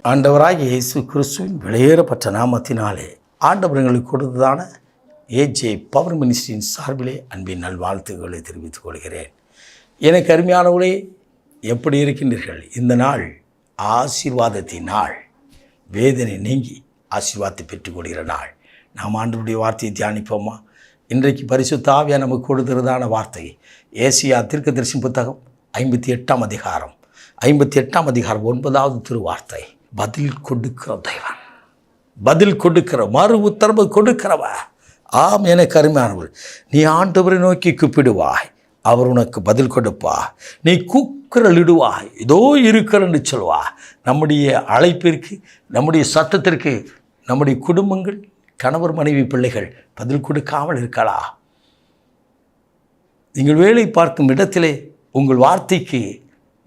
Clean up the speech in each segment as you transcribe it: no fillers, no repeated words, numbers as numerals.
ஆண்டவராகிய இயேசு கிறிஸ்துவின் வெளியேறப்பட்ட நாமத்தினாலே ஆண்டவர் எங்களுக்கு கொடுத்ததான ஏஜே பவர் மினிஸ்ட்ரியின் சார்பிலே அன்பின் நல்வாழ்த்துக்களை தெரிவித்துக் கொள்கிறேன். எனக்கு அருமையானவர்களே, எப்படி இருக்கின்றீர்கள்? இந்த நாள் ஆசீர்வாதத்தின் நாள், வேதனை நீங்கி ஆசீர்வாதத்தை பெற்றுக்கொள்கிற நாள். நாம் ஆண்டவருடைய வார்த்தையை தியானிப்போமா? இன்றைக்கு பரிசுத்த ஆவியார் நமக்கு கொடுக்கிறதான வார்த்தை ஏசியா தீர்க்கதரிசி புத்தகம் 58ஆம் அதிகாரம் 9வது திருவார்த்தை. பதில் கொடுக்கிற தெய்வன், பதில் கொடுக்கிற, மறு உத்தரவு கொடுக்கிறவ. ஆம், எனக்கு அருமையானவள், நீ ஆண்டவரை நோக்கி கூப்பிடுவாய், அவர் உனக்கு பதில் கொடுப்பா. நீ கூக்குரலிடுவாய், இதோ இருக்கிறன்னு சொல்வா. நம்முடைய அழைப்பிற்கு, நம்முடைய சத்தத்திற்கு நம்முடைய குடும்பங்கள், கணவர் மனைவி பிள்ளைகள் பதில் கொடுக்காமல் இருக்கலாம். நீங்கள் வேலை பார்க்கும் இடத்திலே உங்கள் வார்த்தைக்கு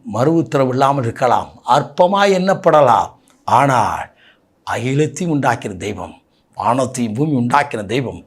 மறு உத்தரவு இல்லாமல் இருக்கலாம், அற்பமாய் எண்ணப்படலாம். ஆனால் அகிலத்தையும் உண்டாக்கிற தெய்வம், வானத்தையும் பூமி உண்டாக்கிற தெய்வம்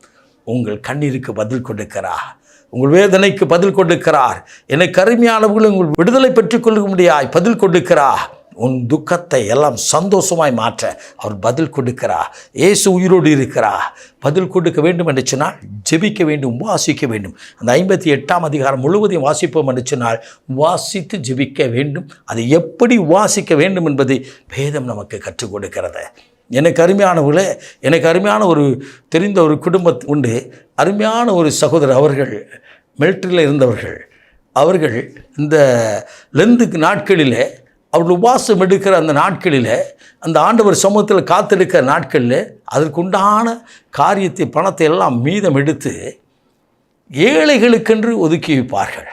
உங்கள் கண்ணீருக்கு பதில் கொடுக்கிறார், உங்கள் வேதனைக்கு பதில் கொடுக்கிறார். எனக்கு அருமையானவர்கள் உங்கள் விடுதலை பெற்றுக்கொள்ள முடியாய் பதில் கொடுக்கிறார். உன் துக்கத்தை எல்லாம் சந்தோஷமாய் மாற்ற அவர் பதில் கொடுக்கிறார். இயேசு உயிரோடு இருக்கிறார். பதில் கொடுக்க வேண்டும் என்று சொன்னால் ஜெபிக்க வேண்டும், வாசிக்க வேண்டும். அந்த 58ஆம் அதிகாரம் முழுவதையும் வாசிப்போம் என்று சொன்னால் வாசித்து ஜெபிக்க வேண்டும். அதை எப்படி வாசிக்க வேண்டும் என்பதை வேதம் நமக்கு கற்றுக் கொடுக்கிறது. எனக்கு அருமையானவர்களே, எனக்கு அருமையான ஒரு தெரிந்த ஒரு குடும்பம் உண்டு. அருமையான ஒரு சகோதரர், அவர்கள் மிலிட்டரியில் இருந்தவர்கள். அவர்கள் இந்த லெந்துக்கு நாட்களில், அவர்கள் உபவாசம் எடுக்கிற அந்த நாட்களில், அந்த ஆண்டவர் சமூகத்தில் காத்திருக்கிற நாட்களில் அதற்குண்டான காரியத்தை, பணத்தை எல்லாம் மீதம் எடுத்து ஏழைகளுக்கென்று ஒதுக்கி வைப்பார்கள்.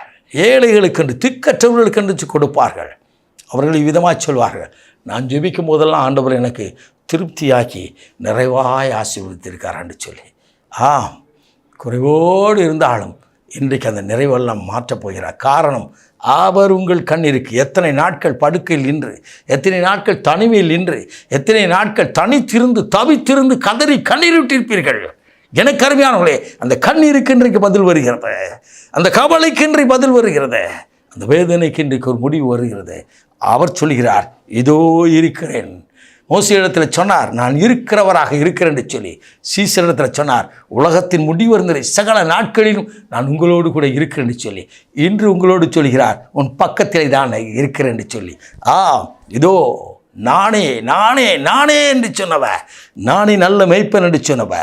ஏழைகளுக்கென்று, திக்கற்றவர்களுக்கென்று கொடுப்பார்கள். அவர்கள் விதமாக சொல்வார்கள், நான் ஜெபிக்கும் போதெல்லாம் ஆண்டவர் எனக்கு திருப்தியாக்கி நிறைவாய் ஆசீர்வதித்திருக்காரான்னு சொல்லி. ஆம், குறைவோடு இருந்தாலும் இன்றைக்கு அந்த நிறைவெல்லாம் மாற்றப் போகிறார். காரணம், அவர் உங்கள் கண்ணிருக்கு. எத்தனை நாட்கள் படுக்கையில் நின்று, எத்தனை நாட்கள் தனிமையில் நின்று, எத்தனை நாட்கள் தனித்திருந்து தவித்திருந்து கதறி கண்ணீர் விட்டிருப்பீர்கள். எனக்கு அருமையானவர்களே, அந்த கண்ணீருக்கு இன்றைக்கு பதில் வருகிறது, அந்த கவலைக்கு இன்றைக்கு பதில் வருகிறது, அந்த வேதனைக்கு இன்றைக்கு ஒரு முடிவு வருகிறது. அவர் சொல்கிறார், இதோ இருக்கிறேன். மோசேயிடத்தில் சொன்னார், நான் இருக்கிறவராக இருக்கிறேன் என்று சொல்லி. சீசரிடத்தில் சொன்னார், உலகத்தின் முடிவு இருந்ததை சகல நாட்களிலும் நான் உங்களோடு கூட இருக்கிறேன் என்று சொல்லி. இன்று உங்களோடு சொல்கிறார், உன் பக்கத்திலே தான் இருக்கிறேன் என்று சொல்லி. இதோ நானே நானே நானே என்று சொன்னவ, நானே நல்ல மேய்ப்பன் என்று சொன்னவ,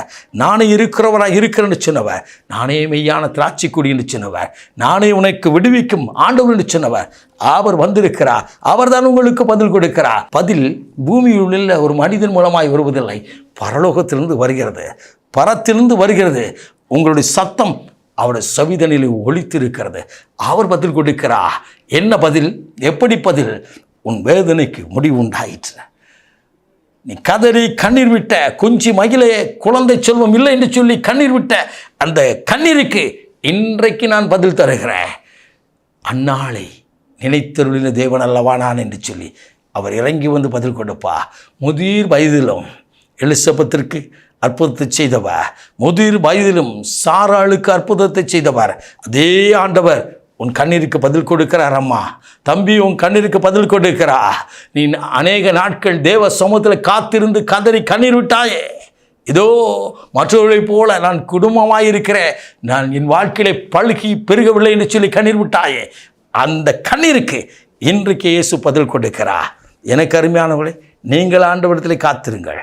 நானே இருக்கிறவராக இருக்கிறேன் என்று சொன்னவ, நானே மெய்யான திராட்சை கொடி என்று சொன்னவ, நானே உனக்கு விடுவிக்கும் ஆண்டவர் என்று சொன்னவர் அவர் வந்திருக்கிறார். அவர் தான் உங்களுக்கு பதில் கொடுக்கிறார். பதில் பூமியில் உள்ள ஒரு மனிதன் மூலமாய் வருவதில்லை, பரலோகத்திலிருந்து வருகிறது, பரத்திலிருந்து வருகிறது. உங்களுடைய சத்தம் அவருடைய செவிதனில் ஒலித்திருக்கிறது. அவர் பதில் கொடுக்கிறார். என்ன பதில்? எப்படி பதில்? உன் வேதனைக்கு முடிவு உண்டாயிற்று. நீ கதறி கண்ணீர் விட்ட, குஞ்சி மகிழே குழந்தை செல்வம் இல்லை என்று சொல்லி கண்ணீர் விட்ட அந்த கண்ணீருக்கு இன்றைக்கு நான் பதில் தருகிறேன். அந்நாளை நினைத்தருளின தேவன் அல்லவா நான் என்று சொல்லி அவர் இறங்கி வந்து பதில் கொடுப்பா. முதிர் வயதிலும் எலிசபெத்திற்கு அற்புதத்தை செய்தவர், முதிர் வயதிலும் சாராளுக்கு அற்புதத்தை செய்தவர் அதே ஆண்டவர் உன் கண்ணீருக்கு பதில் கொடுக்கிறார். அம்மா, தம்பி, உன் கண்ணீருக்கு பதில் கொடுக்கிறா. நீ அநேக நாட்கள் தேவ சமூகத்தில் காத்திருந்து கதறி கண்ணீர் விட்டாயே. இதோ மற்றவர்களைப் போல நான் குடும்பமாக இருக்கிறேன், நான் என் வாழ்க்கையிலே பழுகி பெருகவில்லை என்று சொல்லி கண்ணீர் விட்டாயே. அந்த கண்ணீருக்கு இன்றைக்கு இயேசு பதில் கொடுக்கிறா. எனக்கு அருமையானவர்களே, நீங்கள் ஆண்டவரிடத்தில் காத்திருங்கள்.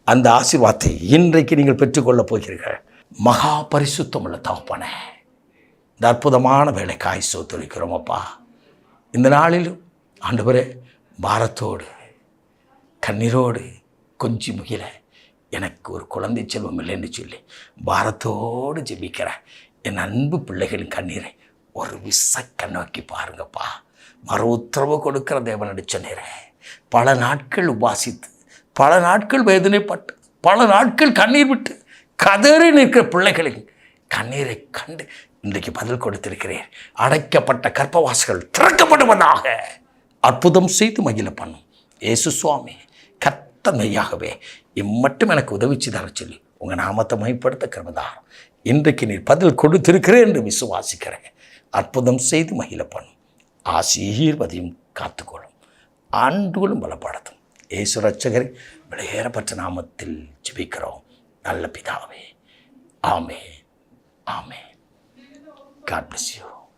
அந்த ஆசீர்வாதத்தை இன்றைக்கு நீங்கள் பெற்றுக்கொள்ளப் போகிறீர்கள். மகா பரிசுத்தமுள்ள தகப்பனே, இந்த அற்புதமான வேலைக்காய் சோத்தரிக்கிறோம் அப்பா. இந்த நாளிலும் ஆண்டவரே, பாரத்தோடு கண்ணீரோடு கொஞ்சி முகில எனக்கு ஒரு குழந்தை செல்வம் இல்லைன்னு சொல்லி பாரத்தோடு ஜெபிக்கிறேன். என் அன்பு பிள்ளைகளின் கண்ணீரை ஒரு விசக்க நோக்கி பாருங்கப்பா. மறு உத்தரவு கொடுக்கிற தேவன் சொன்னீரே. பல நாட்கள் உபாசித்து, பல நாட்கள் வேதனைப்பட்டு, பல நாட்கள் கண்ணீர் விட்டு கதறி நிற்கிற பிள்ளைகளின் கண்ணீரை கண்டு இன்றைக்கு பதில் கொடுத்திருக்கிறேன். அடைக்கப்பட்ட கர்ப்பவாசல்கள் திறக்கப்படுவதாக. அற்புதம் செய்து மகிழ பண்ணும் இயேசு சுவாமி, கர்த்தர் மெய்யாகவே இம்மட்டும் எனக்கு உதவிச்சு தர சொல்லி உங்கள் நாமத்தை மைப்படுத்த கிருபைதாரும். இன்றைக்கு நீர் பதில் கொடுத்திருக்கிறேன் என்று விசுவாசிக்கிறேன். அற்புதம் செய்து மகிழ பண்ணும். ஆசீர்வதியும் காத்துக்கொள்ளும். ஆண்டுகளும் பலப்படுத்தும். இயேசு ரட்சகரை விலையேறப்பட்ட நாமத்தில் ஜெபிக்கிறோம் நல்ல பிதாவே. ஆமென். ஆமென். God bless you.